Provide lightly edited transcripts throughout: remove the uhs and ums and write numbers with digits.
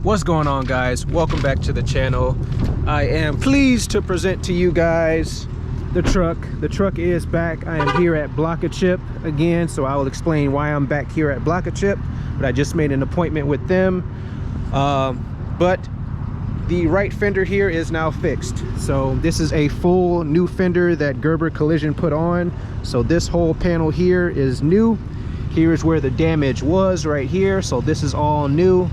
What's going on, guys? Welcome back to the channel. I am pleased to present to you guys the truck. The truck is back. I am here at Block a Chip again, so I will explain why I'm back here at Block a Chip, but I just made an appointment with them. But the right fender here is now fixed. So this is a full new fender that Gerber Collision put on. So this whole panel here is new. Here's where the damage was, right here. So this is all new.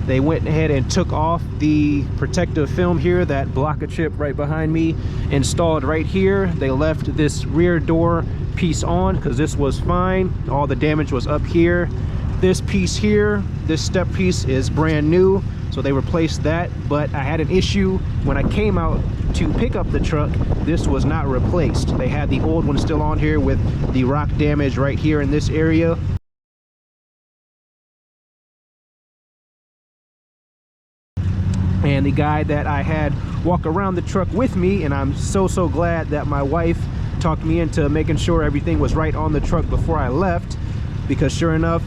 They went ahead and took off the protective film here that Block a Chip right behind me installed right here. They left this rear door piece on because this was fine. All the damage was up here. This piece here, this step piece, is brand new, so they replaced that. But I had an issue when I came out to pick up the truck. This was not replaced. They had the old one still on here with the rock damage right here in this area. And the guy that I had walk around the truck with me, and I'm so glad that my wife talked me into making sure everything was right on the truck before I left, because sure enough,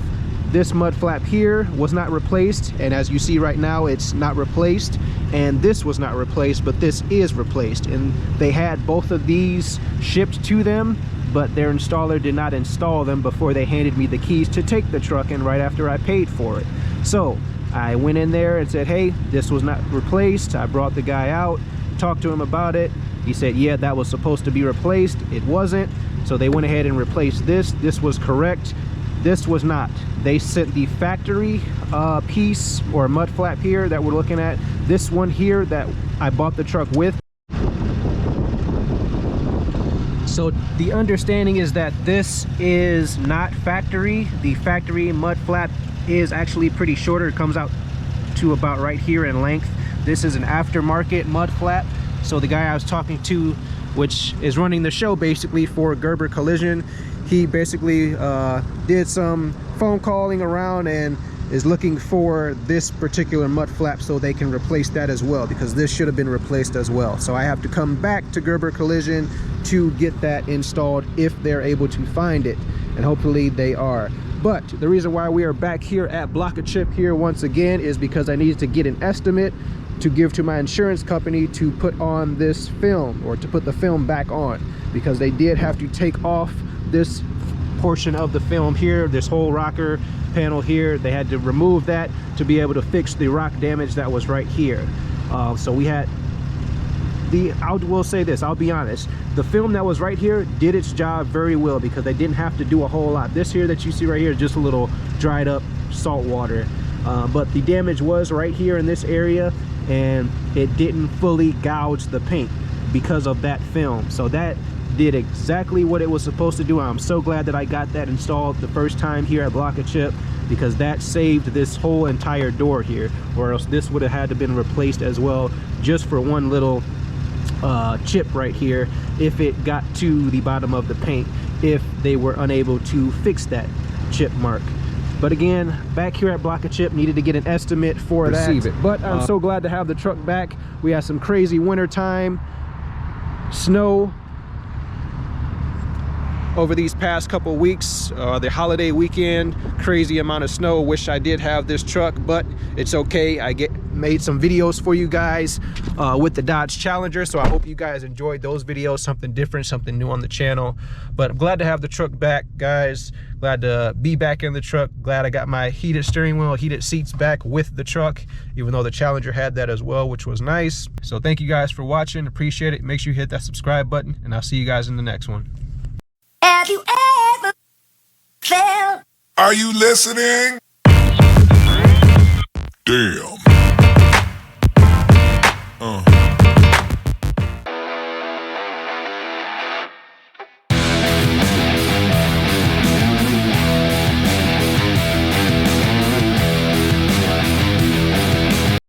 this mud flap here was not replaced, and as you see right now, it's not replaced, and this was not replaced, but this is replaced. And they had both of these shipped to them, but their installer did not install them before they handed me the keys to take the truck in right after I paid for it. So I went in there and said, hey, this was not replaced. I brought the guy out, talked to him about it. He said, yeah, that was supposed to be replaced. It wasn't. So they went ahead and replaced this. This was correct. This was not. They sent the factory piece or mud flap here that we're looking at. This one here that I bought the truck with. So the understanding is that this is not factory. The factory mud flap is actually pretty shorter. It comes out to about right here in length. This is an aftermarket mud flap. So the guy I was talking to, which is running the show basically for Gerber Collision, he basically did some phone calling around and is looking for this particular mud flap so they can replace that as well, because this should have been replaced as well. So I have to come back to Gerber Collision to get that installed if they're able to find it, and hopefully they are. But the reason why we are back here at Block a Chip here once again is because I needed to get an estimate to give to my insurance company to put on this film, or to put the film back on, because they did have to take off this portion of the film here, this whole rocker panel here. They had to remove that to be able to fix the rock damage that was right here. So we had I will say this, I'll be honest, the film that was right here did its job very well, because they didn't have to do a whole lot. This here that you see right here is just a little dried up salt water, but the damage was right here in this area, and it didn't fully gouge the paint because of that film. So that did exactly what it was supposed to do. I'm so glad that I got that installed the first time here at Block a Chip, because that saved this whole entire door here, or else this would have had to been replaced as well, just for one little chip right here if it got to the bottom of the paint, if they were unable to fix that chip mark. But again, back here at Block a Chip, needed to get an estimate for that. But I'm so glad to have the truck back. We had some crazy winter time snow over these past couple weeks, the holiday weekend, crazy amount of snow. Wish I did have this truck, but it's okay. I made some videos for you guys with the Dodge Challenger, so I hope you guys enjoyed those videos. Something different, something new on the channel. But I'm glad to have the truck back, guys. Glad to be back in the truck. Glad I got my heated steering wheel, heated seats back with the truck, even though the Challenger had that as well, which was nice. So thank you guys for watching. Appreciate it. Make sure you hit that subscribe button, and I'll see you guys in the next one. Have you ever felt? Are you listening?